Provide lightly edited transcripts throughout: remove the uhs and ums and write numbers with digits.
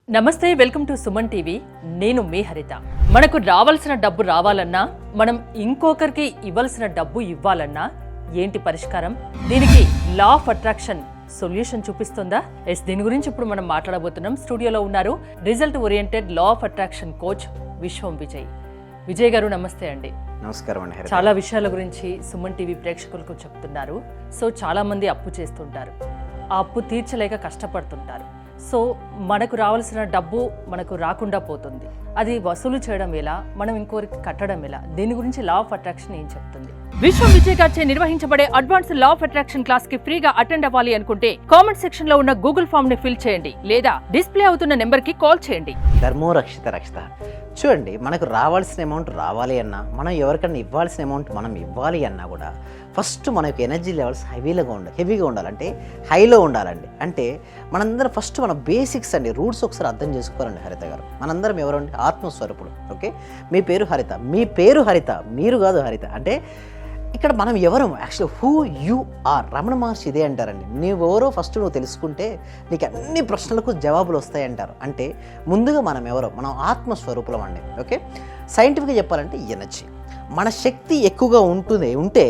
నమస్తే, welcome to Suman TV. నేను మీ హరిత. మనకు రావాల్సిన డబ్బు రావాలన్నా, మనం ఇంకొకరికి ఇవ్వాల్సిన డబ్బు ఇవ్వాలన్నా ఏంటి పరిష్కారం? దీనికి లా ఆఫ్ అట్రాక్షన్ సొల్యూషన్ చూపిస్తుందా? దీని గురించి ఇప్పుడు మనం మాట్లాడబోతున్నాం. స్టూడియోలో ఉన్నారు result oriented law of attraction coach విశ్వం విజయ్. విజయ్ గారు నమస్తే అండి. నమస్కారం అండి. చాలా విషయాల గురించి సుమన్ టీవీ ప్రేక్షకులకు చెప్తున్నారు. సో చాలా మంది అప్పు చేస్తుంటారు, ఆ అప్పు తీర్చలేక కష్టపడుతుంటారు. సో మనకు రావాల్సిన డబ్బు మనకు రాకుండా పోతుంది. అది వసూలు చేయడం ఎలా, మనం ఇంకోరికి కట్టడం ఎలా? దీని గురించి లా ఆఫ్ అట్రాక్షన్ ఏం చెప్తుంది? విశ్వం విజయ్ గారిచే నిర్వహించబడే advance law of attraction class కి ఫ్రీగా అటెండ్ అవ్వాలి అనుకుంటే కామెంట్ సెక్షన్ లో ఉన్న గూగుల్ ఫామ్ ని ఫిల్ చేయండి, లేదా డిస్ప్లే అవుతున్న నెంబర్ కి కాల్ చేయండి. ధర్మో రక్షిత రక్షిత. చూడండి, మనకు రావాల్సిన అమౌంట్ రావాలి అన్నా, మనం ఎవరికన్నా ఇవ్వాల్సిన అమౌంట్ మనం ఇవ్వాలి అన్నా కూడా ఫస్ట్ మన యొక్క ఎనర్జీ లెవెల్స్ హెవీగా ఉండాలంటే హైలో ఉండాలండి. అంటే మనందరం ఫస్ట్ మన బేసిక్స్ అండి, రూట్స్ ఒకసారి అర్థం చేసుకోవాలండి. హరిత గారు, మనందరం ఎవరండి? ఆత్మస్వరూపుడు. ఓకే, మీ పేరు హరిత, మీరు కాదు హరిత. అంటే ఇక్కడ మనం ఎవరు? Actually who you are. Ramana Maharshi ఇదే అంటారండి, నువ్వెవరో ఫస్ట్ నువ్వు తెలుసుకుంటే నీకు అన్ని ప్రశ్నలకు జవాబులు వస్తాయి అంటారు. అంటే ముందుగా మనం ఎవరో, మనం ఆత్మస్వరూపులం అండి. ఓకే, సైంటిఫిక్గా చెప్పాలంటే ఎనర్జీ, మన శక్తి ఎక్కువగా ఉంటే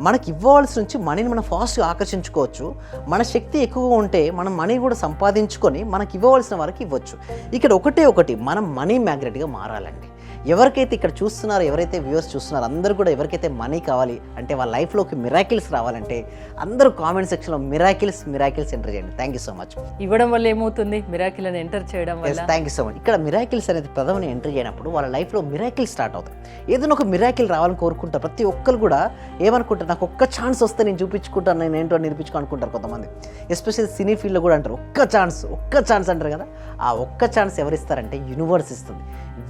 మనకి ఇవ్వాల్సి నుంచి మనీని మనం ఫాస్ట్గా ఆకర్షించుకోవచ్చు. మన శక్తి ఎక్కువగా ఉంటే మనం మనీ కూడా సంపాదించుకొని మనకి ఇవ్వవలసిన వారికి ఇవ్వచ్చు. ఇక్కడ ఒకటి మనం మనీ మ్యాగ్నెట్గా మారాలండి. ఎవరికైతే ఇక్కడ చూస్తున్నారో, ఎవరైతే వ్యూవర్స్ చూస్తున్నారో అందరూ కూడా ఎవరికైతే మనీ కావాలి అంటే వాళ్ళ లైఫ్లోకి మిరాకిల్స్ రావాలంటే అందరూ కామెంట్ సెక్షన్లో మిరాకిల్స్ ఎంటర్ చేయండి. Thank you so much. ఇవ్వడం వల్ల ఏమవుతుంది? మిరాకిల్ అని ఎంటర్ చేయడం వల్ల. Thank you so much. ఇక్కడ మిరాకిల్స్ అనేది పదవిని ఎంటర్ చేయనప్పుడు వాళ్ళ లైఫ్లో మిరాకిల్ స్టార్ట్ అవుతాయి. ఏదైనా ఒక మిరాకిల్ రావాలని కోరుకుంటారు. ప్రతి ఒక్కరు కూడా ఏమనుకుంటారు, నాకు ఒక్క ఛాన్స్ వస్తే నేను చూపించుకుంటాను, నేను ఏంటో నిరూపించుకుంటారు కొంతమంది. ఎస్పెషల్లీ సినీ ఫీల్డ్లో కూడా అంటారు ఒక్క ఛాన్స్ అంటారు కదా. ఆ ఒక్క ఛాన్స్ ఎవరిస్తారంటే యూనివర్స్ ఇస్తుంది.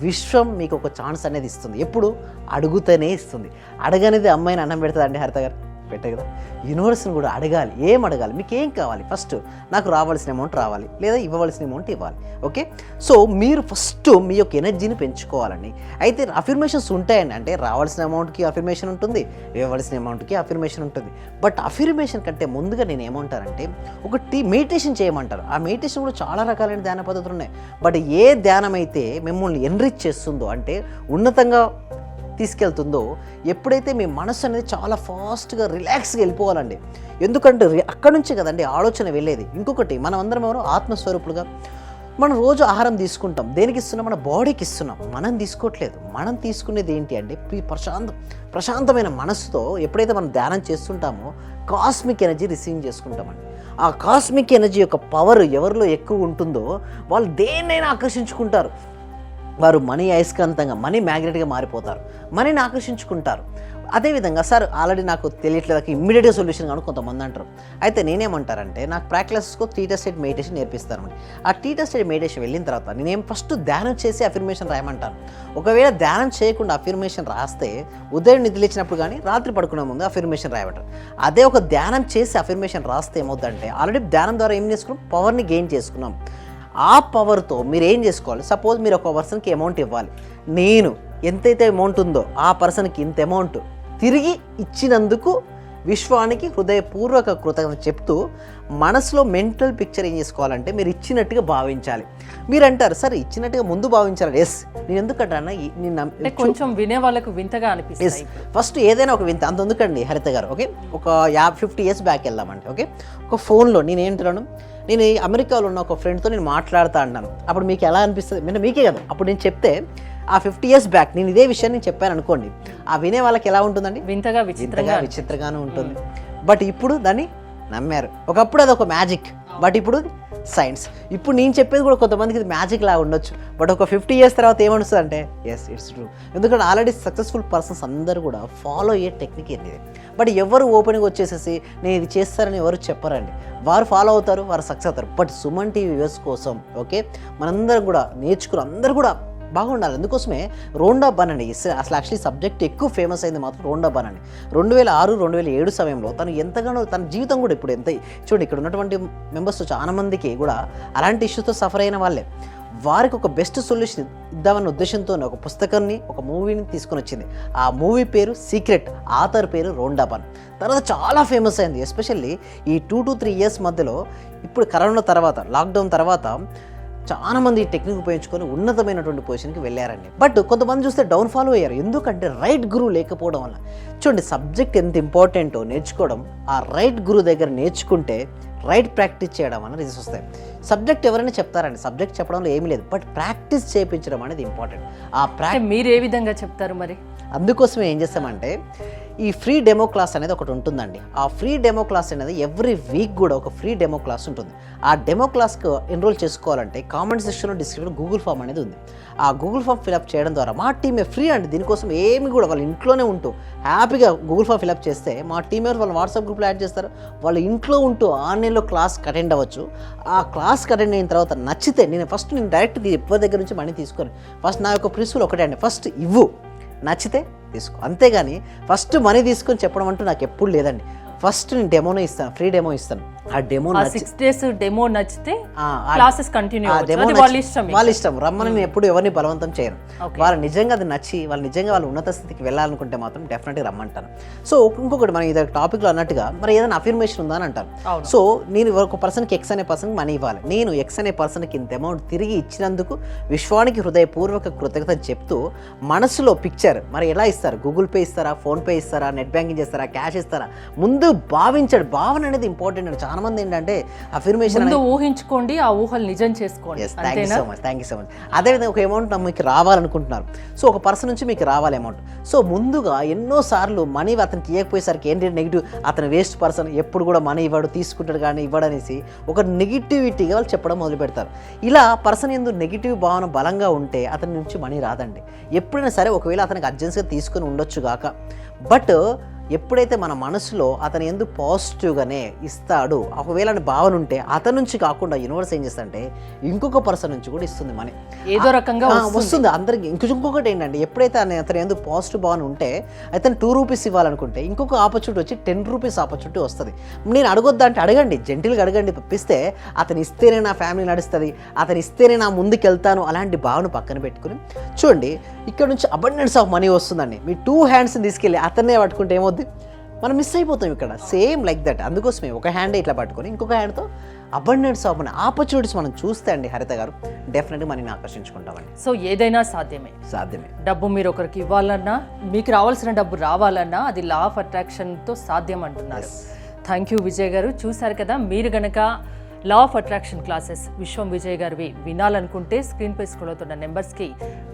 విశ్వం మీకు ఒక ఛాన్స్ అనేది ఇస్తుంది. ఎప్పుడు? అడుగుతూనే ఇస్తుంది. అడగనేది అమ్మాయిని అన్నం పెడుతుంది అండి హరిత గారు, పెట్టే కదా. యూనివర్స్ని కూడా అడగాలి. ఏం అడగాలి? మీకు ఏం కావాలి? ఫస్ట్ నాకు రావాల్సిన అమౌంట్ రావాలి, లేదా ఇవ్వవలసిన అమౌంట్ ఇవ్వాలి. ఓకే, సో మీరు ఫస్ట్ మీ యొక్క ఎనర్జీని పెంచుకోవాలండి. అయితే అఫర్మేషన్స్ ఉంటాయండి. అంటే రావాల్సిన అమౌంట్కి అఫర్మేషన్ ఉంటుంది, ఇవ్వవలసిన అమౌంట్కి అఫర్మేషన్ ఉంటుంది. బట్ అఫర్మేషన్ కంటే ముందుగా నేను ఏమంటానంటే ఒకటి మెడిటేషన్ చేయమంటారు. ఆ మెడిటేషన్ కూడా చాలా రకాలైన ధ్యాన పద్ధతులు ఉన్నాయి. బట్ ఏ ధ్యానం అయితే మిమ్మల్ని ఎన్రిచ్ చేస్తుందో, అంటే ఉన్నతంగా తీసుకెళ్తుందో, ఎప్పుడైతే మీ మనసు అనేది చాలా ఫాస్ట్గా రిలాక్స్గా వెళ్ళిపోవాలండి. ఎందుకంటే అక్కడ నుంచే కదండి ఆలోచన వెళ్ళేది. ఇంకొకటి, మనం అందరం ఎవరో ఆత్మస్వరూపులుగా మనం రోజు ఆహారం తీసుకుంటాం. దేనికి ఇస్తున్నాం? మన బాడీకి ఇస్తున్నాం. మనం తీసుకోవట్లేదు. మనం తీసుకునేది ఏంటి అంటే ప్రశాంతమైన మనసుతో ఎప్పుడైతే మనం ధ్యానం చేస్తుంటామో కాస్మిక్ ఎనర్జీ రిసీవ్ చేసుకుంటామండి. ఆ కాస్మిక్ ఎనర్జీ యొక్క పవర్ ఎవరిలో ఎక్కువ ఉంటుందో వాళ్ళు దేన్నైనా ఆకర్షించుకుంటారు. వారు మనీ అయస్కాంతంగా, మనీ మ్యాగ్నెట్గా మారిపోతారు, మనీని ఆకర్షించుకుంటారు. అదేవిధంగా సార్ ఆల్రెడీ నాకు తెలియట్లేదు, ఇమ్మీడియట్గా సొల్యూషన్ కానీ కొంతమంది అంటారు. అయితే నేనేమంటారంటే నాకు ప్రాక్టీస్కు 3 స్టేట్ మెడిటేషన్ నేర్పిస్తానండి. ఆ 3 స్టేట్ మెడిటేషన్ వెళ్ళిన తర్వాత నేనేం ఫస్ట్ ధ్యానం చేసి అఫర్మేషన్ రాయమంటాను. ఒకవేళ ధ్యానం చేయకుండా అఫర్మేషన్ రాస్తే ఉదయం నిద్రలేచినప్పుడు కానీ రాత్రి పడుకునే ముందు అఫర్మేషన్ రాయమంటారు. అదే ఒక ధ్యానం చేసి అఫర్మేషన్ రాస్తే ఏమవుతుందంటే ఆల్రెడీ ధ్యానం ద్వారా ఏం చేసుకున్నాం? పవర్ని గెయిన్ చేసుకున్నాం. ఆ పవర్తో మీరు ఏం చేసుకోవాలి? సపోజ్ మీరు ఒక పర్సన్కి అమౌంట్ ఇవ్వాలి. నేను ఎంతైతే అమౌంట్ ఉందో ఆ పర్సన్కి ఇంత అమౌంట్ తిరిగి ఇచ్చినందుకు విశ్వానికి హృదయపూర్వక కృతజ్ఞత చెప్తూ మనసులో మెంటల్ పిక్చర్ ఏం చేసుకోవాలంటే మీరు ఇచ్చినట్టుగా భావించాలి. మీరు అంటారు సార్ ఇచ్చినట్టుగా ముందు భావించాలి. ఎస్, నేను ఎందుకంటే కొంచెం వినే వాళ్ళకు వింతగా అనిపిస్తుంది. ఫస్ట్ ఏదైనా ఒక వింత అంత ఎందుకండి హరిత గారు. ఓకే, ఒక 50 years బ్యాక్ వెళ్దామంటే, ఓకే, ఒక ఫోన్లో నేను ఏంటున్నాను, నేను అమెరికాలో ఉన్న ఒక ఫ్రెండ్తో నేను మాట్లాడుతూ అన్నాను. అప్పుడు మీకు ఎలా అనిపిస్తుంది? మీకే కదా. అప్పుడు నేను చెప్తే ఆ 50 years బ్యాక్ నేను ఇదే విషయాన్ని నేను చెప్పాను అనుకోండి, ఆ వినే వాళ్ళకి ఎలా ఉంటుందండి? విచిత్రంగానే ఉంటుంది. బట్ ఇప్పుడు దాన్ని నమ్మారు. ఒకప్పుడు అది ఒక మ్యాజిక్, బట్ ఇప్పుడు సైన్స్. ఇప్పుడు నేను చెప్పేది కూడా కొంతమందికి ఇది మ్యాజిక్ లాగా ఉండొచ్చు, బట్ ఒక 50 years తర్వాత ఏమనిస్తుంది అంటే ఎస్, ఇట్స్ ట్రూ. ఎందుకంటే ఆల్రెడీ సక్సెస్ఫుల్ పర్సన్స్ అందరూ కూడా ఫాలో అయ్యే టెక్నిక్ ఏంటి. బట్ ఎవరు ఓపెన్గా వచ్చేసేసి నేను ఇది చేస్తారని ఎవరు చెప్పరండి. వారు ఫాలో అవుతారు, వారు సక్సెస్ అవుతారు. బట్ సుమన్ టీవీ వ్యూవర్స్ కోసం ఓకే, మనందరం కూడా నేర్చుకుని అందరూ కూడా బాగుండాలి. అందుకోసమే రోండా బన్ అండి. అసలు యాక్చువల్లీ సబ్జెక్ట్ ఎక్కువ ఫేమస్ అయింది మాత్రం రోండా బన్ అండి. 2006-2007 సమయంలో తను ఎంతగానో తన జీవితం కూడా ఇప్పుడు ఎంత చూడండి, ఇక్కడ ఉన్నటువంటి మెంబర్స్ చాలా మందికి కూడా అలాంటి ఇష్యూతో సఫర్ అయిన వాళ్ళే. వారికి ఒక బెస్ట్ సొల్యూషన్ ఇద్దామన్న ఉద్దేశంతో ఒక పుస్తకాన్ని, ఒక మూవీని తీసుకొని వచ్చింది. ఆ మూవీ పేరు సీక్రెట్, ఆథర్ పేరు రోండా బన్. తర్వాత చాలా ఫేమస్ అయింది. ఎస్పెషల్లీ ఈ 2 to 3 years మధ్యలో, ఇప్పుడు కరోనా తర్వాత, లాక్డౌన్ తర్వాత చాలా మంది ఈ టెక్నిక్ ఉపయోగించుకొని ఉన్నతమైనటువంటి పొజిషన్కి వెళ్ళారండి. బట్ కొంతమంది చూస్తే డౌన్ఫాల్ అయ్యారు. ఎందుకంటే రైట్ గురువు లేకపోవడం వల్ల. చూడండి, సబ్జెక్ట్ ఎంత ఇంపార్టెంటో నేర్చుకోవడం, ఆ రైట్ గురువు దగ్గర నేర్చుకుంటే రైట్ ప్రాక్టీస్ చేయడం అనేది రిజల్ట్స్ వస్తాయి. సబ్జెక్ట్ ఎవరైనా చెప్తారండి, సబ్జెక్ట్ చెప్పడంలో ఏమీ లేదు, బట్ ప్రాక్టీస్ చేయించడం అనేది ఇంపార్టెంట్. మీరు ఏ విధంగా చెప్తారు మరి? అందుకోసమే ఏం చేస్తామంటే ఈ ఫ్రీ డెమో క్లాస్ అనేది ఒకటి ఉంటుందండి. ఆ ఫ్రీ డెమో క్లాస్ అనేది ఎవ్రీ వీక్ కూడా ఒక ఫ్రీ డెమో క్లాస్ ఉంటుంది. ఆ డెమో క్లాస్కి ఎన్రోల్ చేసుకోవాలంటే కామెంట్ సెక్షన్లో డిస్క్రిప్షన్ గూగుల్ ఫామ్ అనేది ఉంది. ఆ గూగుల్ ఫామ్ ఫిలప్ చేయడం ద్వారా మా టీమే ఫ్రీ అండి. దీనికోసం ఏమి కూడా వాళ్ళ ఇంట్లోనే ఉంటూ హ్యాపీగా గూగుల్ ఫామ్ ఫిలప్ చేస్తే మా టీం ఎవరు వాళ్ళ వాట్సాప్ గ్రూప్లో యాడ్ చేస్తారు. వాళ్ళ ఇంట్లో ఉంటూ ఆన్లైన్లో క్లాస్కి అటెండ్ అవ్వచ్చు. ఆ క్లాస్కి అటెండ్ అయిన తర్వాత నచ్చితే నేను డైరెక్ట్ ఎవరి దగ్గర నుంచి మనీ తీసుకొని ఫస్ట్ నా యొక్క ప్రిన్సిపల్ ఒకటే అండి, ఫస్ట్ ఇవ్వు, నచ్చితే తీసుకో. అంతేగాని ఫస్ట్ మనీ తీసుకొని చెప్పడం అంటూ నాకు ఎప్పుడు లేదండి. ఫస్ట్ నేను డెమోనే ఇస్తాను, ఫ్రీ డెమో ఇస్తాను. ఆ డెమో 6 days డెమో నచ్చితే క్లాసెస్ కంటిన్యూ వాళ్ళ ఇష్టం. రమ్మని నేను ఎప్పుడు ఎవరిని బలవంతం చేయను. వాళ్ళు నిజంగా అది నచ్చి వాళ్ళు నిజంగా వాళ్ళు ఉన్నత స్థితికి వెళ్ళాలనుకుంటే మాత్రం డెఫినెట్గా రమ్మంటాను. సో ఇంకొకటి మనం ఇది టాపిక్లో అన్నట్టుగా మరి ఏదైనా అఫర్మేషన్ ఉందా అని అంటారు. సో నేను ఒక పర్సన్కి ఎక్స్ అనే పర్సన్కి మనీ ఇవ్వాలి. నేను ఎక్స్ అనే పర్సన్కి ఇంత అమౌంట్ తిరిగి ఇచ్చినందుకు విశ్వానికి హృదయపూర్వక కృతజ్ఞత చెప్తూ మనసులో పిక్చర్ మరి ఎలా ఇస్తారు, గూగుల్ పే ఇస్తారా, ఫోన్పే ఇస్తారా, నెట్ బ్యాంకింగ్ చేస్తారా, క్యాష్ ఇస్తారా, ముందు భావించాడు. భావన అనేది ఇంపార్టెంట్ అండి. చాలా మంది ఏంటంటే అఫర్మేషన్ ఊహించుకోండి, ఆ ఊహలు నిజం చేసుకోండి. Thank you so much. అదేవిధంగా ఒక అమౌంట్ మీకు రావాలనుకుంటున్నారు. సో ఒక పర్సన్ నుంచి మీకు రావాలి అమౌంట్. సో ముందుగా ఎన్నోసార్లు మనీ అతనికి ఇవ్వకపోయేసరికి ఏంటి నెగిటివ్, అతను వేస్ట్ పర్సన్, ఎప్పుడు కూడా మనీ ఇవ్వడు, తీసుకుంటాడు కానీ ఇవ్వడనేసి ఒక నెగిటివిటీగా వాళ్ళు చెప్పడం మొదలు పెడతారు. ఇలా పర్సన్ ఎందుకు నెగిటివ్ భావన బలంగా ఉంటే అతని నుంచి మనీ రాదండి. ఎప్పుడైనా సరే ఒకవేళ అతనికి అర్జెన్సీగా తీసుకొని ఉండొచ్చు గాక, బట్ ఎప్పుడైతే మన మనసులో అతను ఎందుకు పాజిటివ్గానే ఇస్తాడు ఒకవేళ భావన ఉంటే అతని నుంచి కాకుండా యూనివర్స్ ఏం చేస్తుందంటే ఇంకొక పర్సన్ నుంచి కూడా ఇస్తుంది మనీ, ఏదో రకంగా వస్తుంది అందరికి. ఇంకొకటి ఏంటంటే ఎప్పుడైతే అతను ఎందుకు పాజిటివ్ భావన ఉంటే అతను 2 రూపీస్ ఇవ్వాలనుకుంటే ఇంకొక ఆపర్చునిటీ వచ్చి 10 రూపీస్ ఆపర్చునిటీ వస్తుంది. నేను అడగొద్దా అంటే అడగండి, జెంటిల్గా అడగండి. పంపిస్తే అతను ఇస్తేనే నా ఫ్యామిలీ నడుస్తుంది, అతను ఇస్తేనే నా ముందుకు వెళ్తాను, అలాంటి భావన పక్కన పెట్టుకుని చూడండి. ఇక్కడ నుంచి అబండెన్స్ ఆఫ్ మనీ వస్తుందండి. మీ 2 హ్యాండ్స్ని తీసుకెళ్ళి అతన్నే పట్టుకుంటే ఏమవుద్ది, మనం మిస్ అయిపోతాం ఇక్కడ. Same like that. అందుకోసమే ఒక హ్యాండ్ ఇట్లా పట్టుకొని ఇంకొక హ్యాండ్తో అబండెన్స్ ఆఫ్ మనీ ఆపర్చునిటీస్ మనం చూస్తే అండి హరిత గారు డెఫినెట్గా మనీని ఆకర్షించుకుంటామండి. సో ఏదైనా సాధ్యమే. డబ్బు మీరు ఒకరికి ఇవ్వాలన్నా, మీకు రావాల్సిన డబ్బు రావాలన్నా అది లా ఆఫ్ అట్రాక్షన్తో సాధ్యం అంటున్నారు. థ్యాంక్ యూ విజయ్ గారు. చూశారు కదా, మీరు గనక లా ఆఫ్ అట్రాక్షన్ క్లాసెస్ విశ్వం విజయ్ గారివి వినాలనుకుంటే స్క్రీన్ పై స్క్రోల్ అవుతున్న నెంబర్స్కి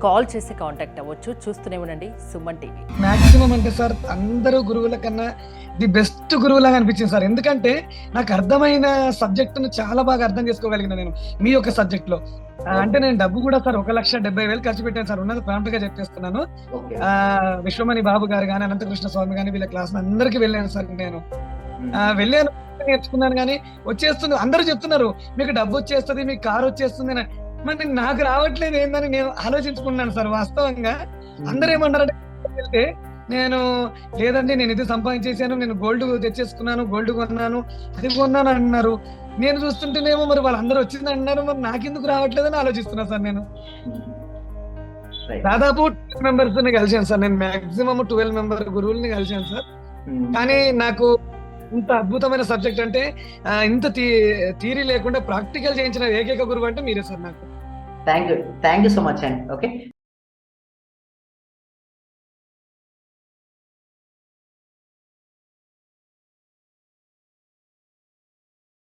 కాల్ చేసి కాంటాక్ట్ అవ్వచ్చు. చూస్తూనే ఉండండి సుమన్ టీవీ. మాక్సిమం అంటే సార్ అందరూ గురువుల కన్నా ది బెస్ట్ గురువులాగా అనిపించింది సార్. ఎందుకంటే నాకు అర్థమైన సబ్జెక్టును చాలా బాగా అర్థం చేసుకోగలిగిన నేను మీ యొక్క సబ్జెక్ట్ లో. అంటే నేను డబ్బు కూడా సార్ 1,70,000 ఖర్చు పెట్టాను సార్. ఉన్నది ప్రాంప్ట్ గా చెప్పేస్తున్నాను. విశ్వమణి బాబు గారు కానీ, అనంతకృష్ణ స్వామి కానీ వీళ్ళ క్లాస్ అందరికి వెళ్ళాను సార్. నేను వెళ్ళాను, నేర్చుకున్నాను, కానీ వచ్చేస్తుంది. అందరూ చెప్తున్నారు మీకు డబ్బు వచ్చేస్తుంది, మీకు కారు వచ్చేస్తుంది, మరి నాకు రావట్లేదు ఏందని నేను ఆలోచించుకున్నాను సార్. వాస్తవంగా అందరూ ఏమన్నారంటే వెళ్తే నేను లేదండి నేను ఇది సంపాదించేసాను, నేను గోల్డ్ తెచ్చేసుకున్నాను, గోల్డ్ కొన్నాను, అది కొన్నాను అన్నారు. నేను చూస్తుంటేనేమో మరి వాళ్ళందరూ వచ్చింది అన్నారు, మరి నాకెందుకు రావట్లేదని ఆలోచిస్తున్నా సార్. నేను దాదాపు 12 మెంబర్స్ కలిసాను సార్. నేను మాక్సిమం 12 మెంబర్ గురువుల్ని కలిసాను సార్. కానీ నాకు ఇంత అద్భుతమైన సబ్జెక్ట్ అంటే ఇంత థియరీ లేకుండా ప్రాక్టికల్ చేయించిన ఏకైక గురువు అంటే మీరే సార్ నాకు. థ్యాంక్ యూ సో మచ్ అండి. ఓకే.